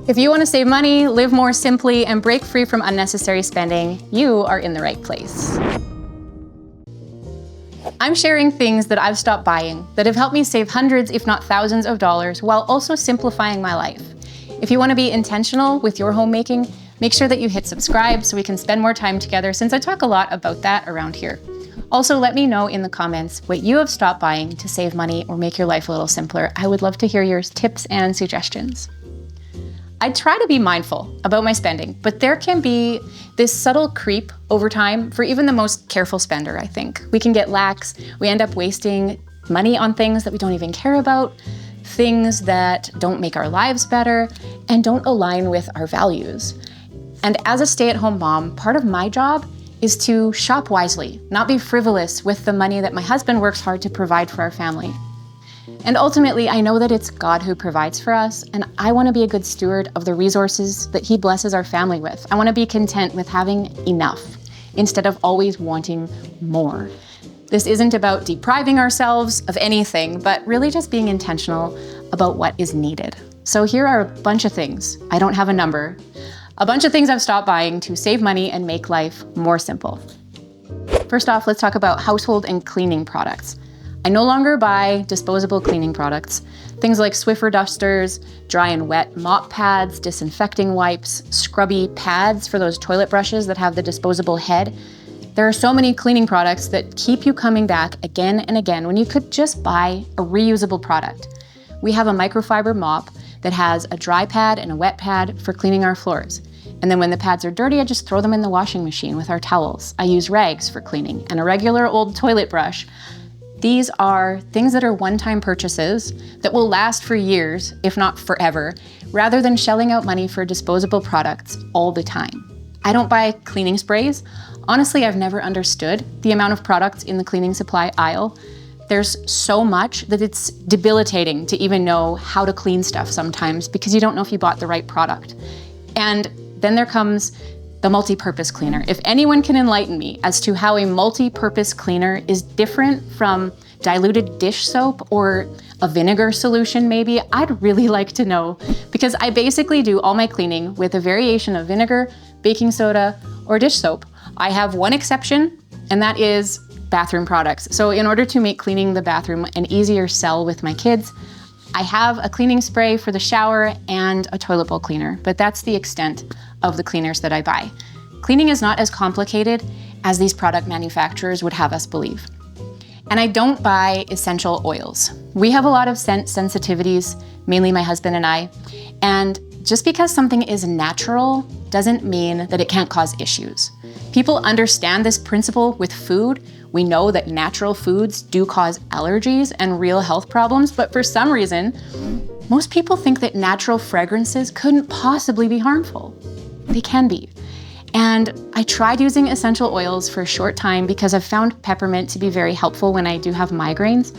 If you want to save money, live more simply, and break free from unnecessary spending, you are in the right place. I'm sharing things that I've stopped buying that have helped me save hundreds, if not thousands of dollars, while also simplifying my life. If you want to be intentional with your homemaking, make sure that you hit subscribe so we can spend more time together, since I talk a lot about that around here. Also, let me know in the comments what you have stopped buying to save money or make your life a little simpler. I would love to hear your tips and suggestions. I try to be mindful about my spending, but there can be this subtle creep over time for even the most careful spender, I think. We can get lax, we end up wasting money on things that we don't even care about, things that don't make our lives better, and don't align with our values. And as a stay-at-home mom, part of my job is to shop wisely, not be frivolous with the money that my husband works hard to provide for our family. And ultimately, I know that it's God who provides for us, and I want to be a good steward of the resources that He blesses our family with. I want to be content with having enough instead of always wanting more. This isn't about depriving ourselves of anything, but really just being intentional about what is needed. So here are a bunch of things. I don't have a number. A bunch of things I've stopped buying to save money and make life more simple. First off, let's talk about household and cleaning products. I no longer buy disposable cleaning products. Things like Swiffer dusters, dry and wet mop pads, disinfecting wipes, scrubby pads for those toilet brushes that have the disposable head. There are so many cleaning products that keep you coming back again and again when you could just buy a reusable product. We have a microfiber mop that has a dry pad and a wet pad for cleaning our floors. And then when the pads are dirty, I just throw them in the washing machine with our towels. I use rags for cleaning and a regular old toilet brush. These are things that are one-time purchases that will last for years, if not forever, rather than shelling out money for disposable products all the time. I don't buy cleaning sprays. Honestly, I've never understood the amount of products in the cleaning supply aisle. There's so much that it's debilitating to even know how to clean stuff sometimes because you don't know if you bought the right product. And then there comes the multi-purpose cleaner. If anyone can enlighten me as to how a multi-purpose cleaner is different from diluted dish soap or a vinegar solution maybe, I'd really like to know, because I basically do all my cleaning with a variation of vinegar, baking soda, or dish soap. I have one exception, and that is bathroom products. So in order to make cleaning the bathroom an easier sell with my kids, I have a cleaning spray for the shower and a toilet bowl cleaner, but that's the extent of the cleaners that I buy. Cleaning is not as complicated as these product manufacturers would have us believe. And I don't buy essential oils. We have a lot of scent sensitivities, mainly my husband and I, and just because something is natural doesn't mean that it can't cause issues. People understand this principle with food. We know that natural foods do cause allergies and real health problems, but for some reason, most people think that natural fragrances couldn't possibly be harmful. They can be. And I tried using essential oils for a short time because I've found peppermint to be very helpful when I do have migraines,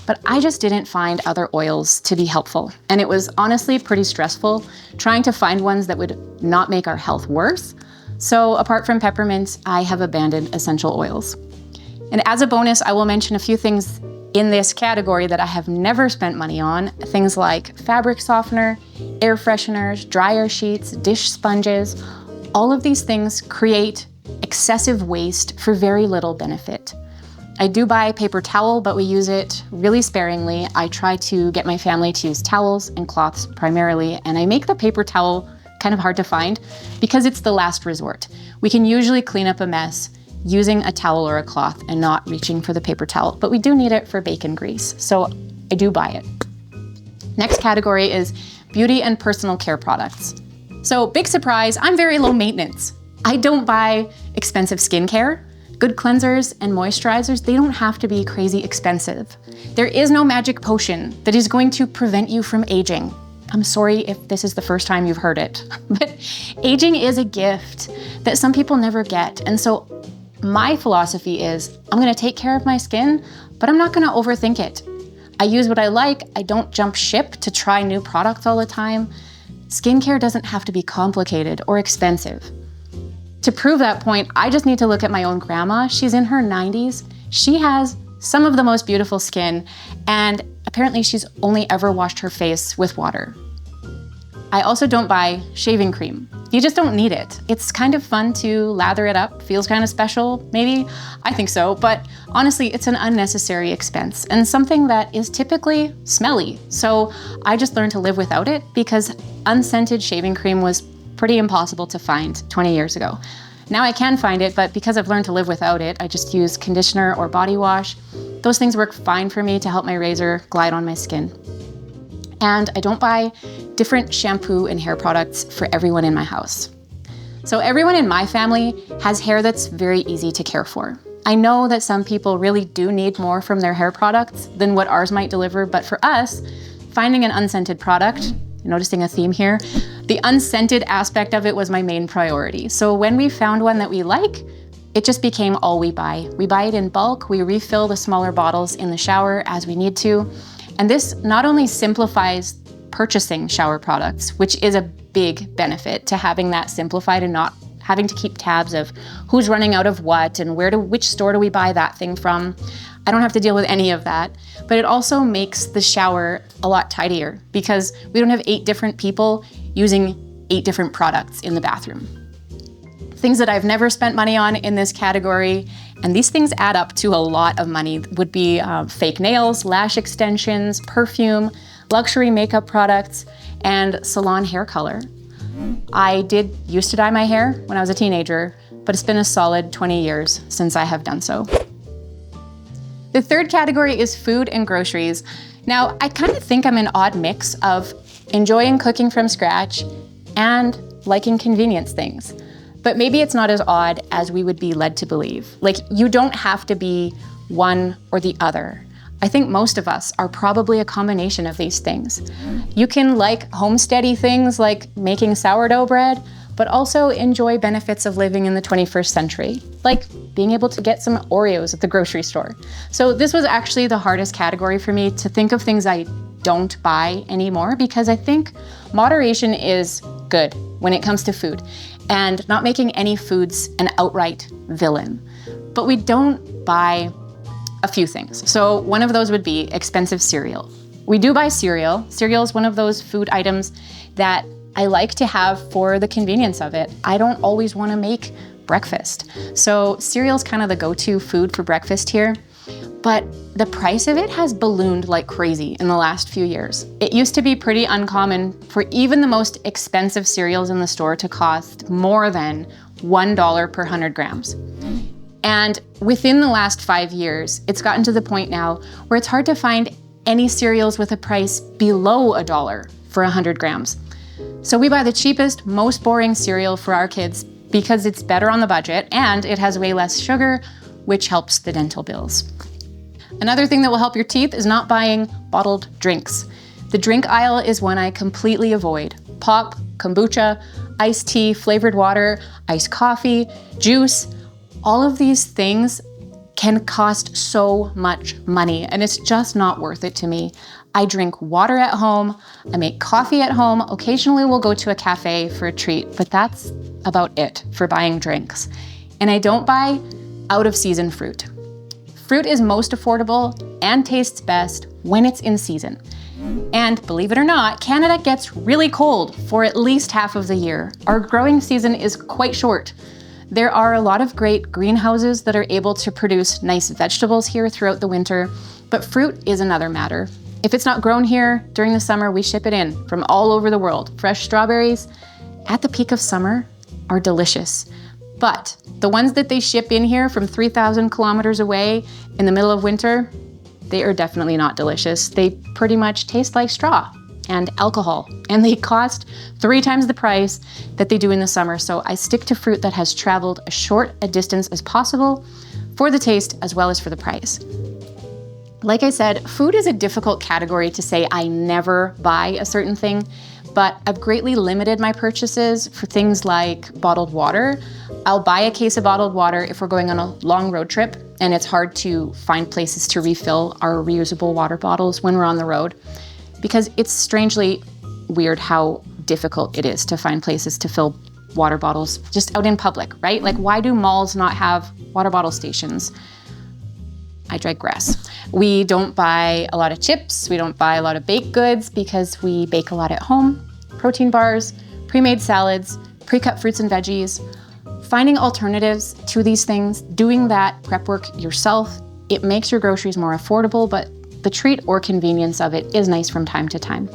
but I just didn't find other oils to be helpful. And it was honestly pretty stressful trying to find ones that would not make our health worse. So apart from peppermint, I have abandoned essential oils. And as a bonus, I will mention a few things in this category that I have never spent money on. Things like fabric softener, air fresheners, dryer sheets, dish sponges. All of these things create excessive waste for very little benefit. I do buy paper towel, but we use it really sparingly. I try to get my family to use towels and cloths primarily, and I make the paper towel kind of hard to find because it's the last resort. We can usually clean up a mess using a towel or a cloth and not reaching for the paper towel, but we do need it for bacon grease, so I do buy it. Next category is beauty and personal care products. So big surprise, I'm very low maintenance. I don't buy expensive skincare. Good cleansers and moisturizers, they don't have to be crazy expensive. There is no magic potion that is going to prevent you from aging. I'm sorry if this is the first time you've heard it, but aging is a gift that some people never get. And so my philosophy is I'm gonna take care of my skin, but I'm not gonna overthink it. I use what I like. I don't jump ship to try new products all the time. Skincare doesn't have to be complicated or expensive. To prove that point, I just need to look at my own grandma. She's in her 90s. She has some of the most beautiful skin, and apparently she's only ever washed her face with water. I also don't buy shaving cream. You just don't need it. It's kind of fun to lather it up, feels kind of special, maybe. I think so, but honestly, it's an unnecessary expense and something that is typically smelly. So I just learned to live without it because unscented shaving cream was pretty impossible to find 20 years ago. Now I can find it, but because I've learned to live without it, I just use conditioner or body wash. Those things work fine for me to help my razor glide on my skin. And I don't buy different shampoo and hair products for everyone in my house. So everyone in my family has hair that's very easy to care for. I know that some people really do need more from their hair products than what ours might deliver, but for us, finding an unscented product, noticing a theme here, the unscented aspect of it was my main priority. So when we found one that we like, it just became all we buy. We buy it in bulk, we refill the smaller bottles in the shower as we need to. And this not only simplifies purchasing shower products, which is a big benefit to having that simplified and not having to keep tabs of who's running out of what and which store do we buy that thing from. I don't have to deal with any of that, but it also makes the shower a lot tidier because we don't have 8 different people using 8 different products in the bathroom. Things that I've never spent money on in this category, and these things add up to a lot of money, would be fake nails, lash extensions, perfume, luxury makeup products, and salon hair color. I used to dye my hair when I was a teenager, but it's been a solid 20 years since I have done so. The third category is food and groceries. Now, I kind of think I'm an odd mix of enjoying cooking from scratch and liking convenience things. But maybe it's not as odd as we would be led to believe. Like, you don't have to be one or the other. I think most of us are probably a combination of these things. You can like homesteady things like making sourdough bread, but also enjoy benefits of living in the 21st century, like being able to get some Oreos at the grocery store. So this was actually the hardest category for me, to think of things I don't buy anymore, because I think moderation is good when it comes to food, and not making any foods an outright villain. But we don't buy a few things. So one of those would be expensive cereal. We do buy cereal. Cereal is one of those food items that I like to have for the convenience of it. I don't always want to make breakfast. So cereal is kind of the go-to food for breakfast here. But the price of it has ballooned like crazy in the last few years. It used to be pretty uncommon for even the most expensive cereals in the store to cost more than $1 per 100 grams. And within the last 5 years, it's gotten to the point now where it's hard to find any cereals with a price below $1 for 100 grams. So we buy the cheapest, most boring cereal for our kids because it's better on the budget and it has way less sugar, which helps the dental bills. Another thing that will help your teeth is not buying bottled drinks. The drink aisle is one I completely avoid. Pop, kombucha, iced tea, flavored water, iced coffee, juice, all of these things can cost so much money, and it's just not worth it to me. I drink water at home, I make coffee at home, occasionally we'll go to a cafe for a treat, but that's about it for buying drinks. And I don't buy out-of-season fruit. Fruit is most affordable and tastes best when it's in season. And believe it or not, Canada gets really cold for at least half of the year. Our growing season is quite short. There are a lot of great greenhouses that are able to produce nice vegetables here throughout the winter, but fruit is another matter. If it's not grown here during the summer, we ship it in from all over the world. Fresh strawberries at the peak of summer are delicious. But the ones that they ship in here from 3,000 kilometers away in the middle of winter, they are definitely not delicious. They pretty much taste like straw and alcohol, and they cost 3 times the price that they do in the summer. So I stick to fruit that has traveled as short a distance as possible for the taste as well as for the price. Like I said, food is a difficult category to say I never buy a certain thing, but I've greatly limited my purchases for things like bottled water. I'll buy a case of bottled water if we're going on a long road trip and it's hard to find places to refill our reusable water bottles when we're on the road, because it's strangely weird how difficult it is to find places to fill water bottles just out in public, right? Like, why do malls not have water bottle stations? I digress. We don't buy a lot of chips. We don't buy a lot of baked goods because we bake a lot at home. protein bars, pre-made salads, pre-cut fruits and veggies. Finding alternatives to these things, doing that prep work yourself, it makes your groceries more affordable, but the treat or convenience of it is nice from time to time.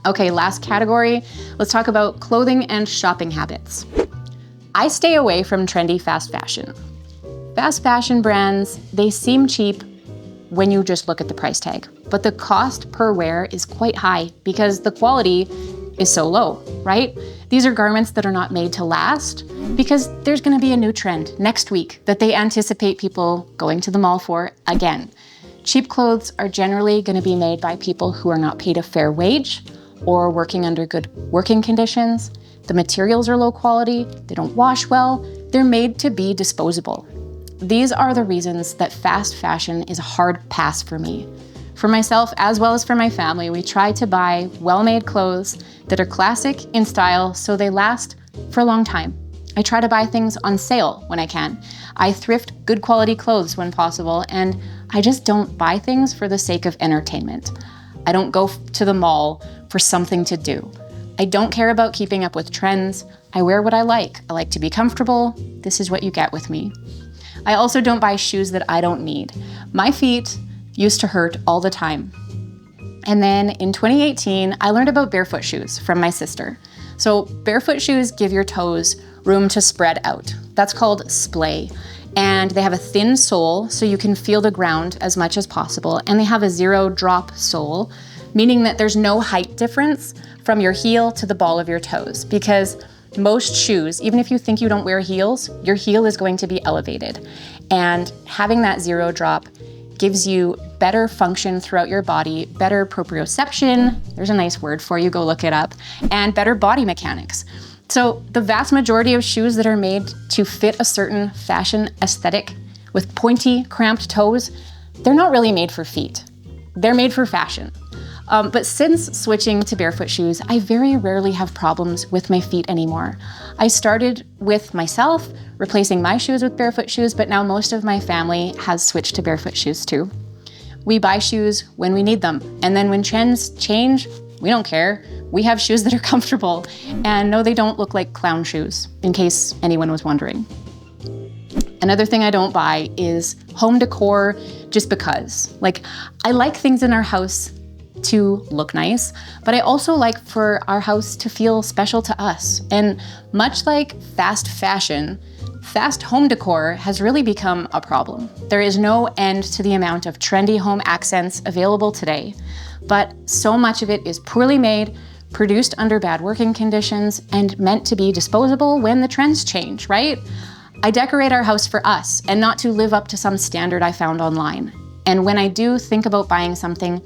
Okay, last category, let's talk about clothing and shopping habits. I stay away from trendy fast fashion. Fast fashion brands, they seem cheap when you just look at the price tag, but the cost per wear is quite high because the quality is so low, right? These are garments that are not made to last because there's gonna be a new trend next week that they anticipate people going to the mall for again. Cheap clothes are generally gonna be made by people who are not paid a fair wage or working under good working conditions. The materials are low quality, they don't wash well, they're made to be disposable. These are the reasons that fast fashion is a hard pass for me. For myself, as well as for my family, we try to buy well-made clothes that are classic in style so they last for a long time. I try to buy things on sale when I can. I thrift good quality clothes when possible, and I just don't buy things for the sake of entertainment. I don't go to the mall for something to do. I don't care about keeping up with trends. I wear what I like. I like to be comfortable. This is what you get with me. I also don't buy shoes that I don't need. My feet used to hurt all the time. And then in 2018, I learned about barefoot shoes from my sister. So barefoot shoes give your toes room to spread out. That's called splay. And they have a thin sole so you can feel the ground as much as possible. And they have a 0 drop sole, meaning that there's no height difference from your heel to the ball of your toes, because most shoes, even if you think you don't wear heels, your heel is going to be elevated. And having that 0 drop gives you better function throughout your body, better proprioception, there's a nice word for you, go look it up, and better body mechanics. So the vast majority of shoes that are made to fit a certain fashion aesthetic with pointy, cramped toes, they're not really made for feet. They're made for fashion. But since switching to barefoot shoes, I very rarely have problems with my feet anymore. I started with myself, replacing my shoes with barefoot shoes, but now most of my family has switched to barefoot shoes too. We buy shoes when we need them, and then when trends change, we don't care. We have shoes that are comfortable, and no, they don't look like clown shoes, in case anyone was wondering. Another thing I don't buy is home decor just because. Like, I like things in our house to look nice, but I also like for our house to feel special to us. And much like fast fashion, fast home decor has really become a problem. There is no end to the amount of trendy home accents available today, but so much of it is poorly made, produced under bad working conditions, and meant to be disposable when the trends change, right? I decorate our house for us and not to live up to some standard I found online. And when I do think about buying something,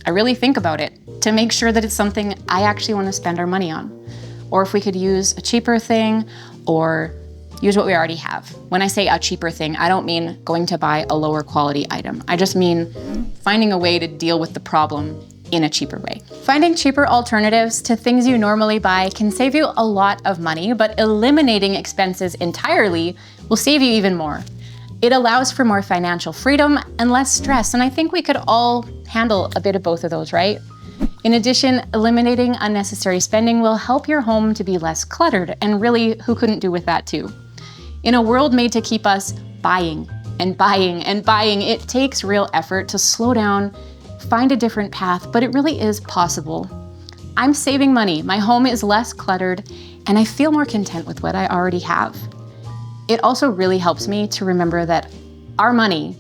I really think about it to make sure that it's something I actually want to spend our money on. Or if we could use a cheaper thing or use what we already have. When I say a cheaper thing, I don't mean going to buy a lower quality item. I just mean finding a way to deal with the problem in a cheaper way. Finding cheaper alternatives to things you normally buy can save you a lot of money, but eliminating expenses entirely will save you even more. It allows for more financial freedom and less stress, and I think we could all handle a bit of both of those, right? In addition, eliminating unnecessary spending will help your home to be less cluttered, and really, who couldn't do with that too? In a world made to keep us buying and buying and buying, it takes real effort to slow down, find a different path, but it really is possible. I'm saving money, my home is less cluttered, and I feel more content with what I already have. It also really helps me to remember that our money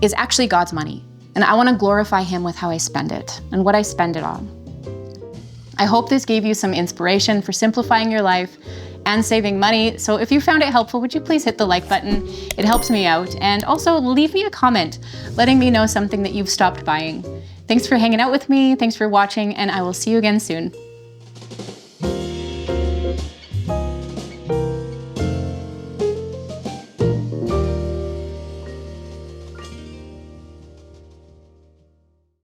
is actually God's money, and I want to glorify Him with how I spend it and what I spend it on. I hope this gave you some inspiration for simplifying your life and saving money. So if you found it helpful, would you please hit the like button? It helps me out. And also leave me a comment letting me know something that you've stopped buying. Thanks for hanging out with me. Thanks for watching, and I will see you again soon.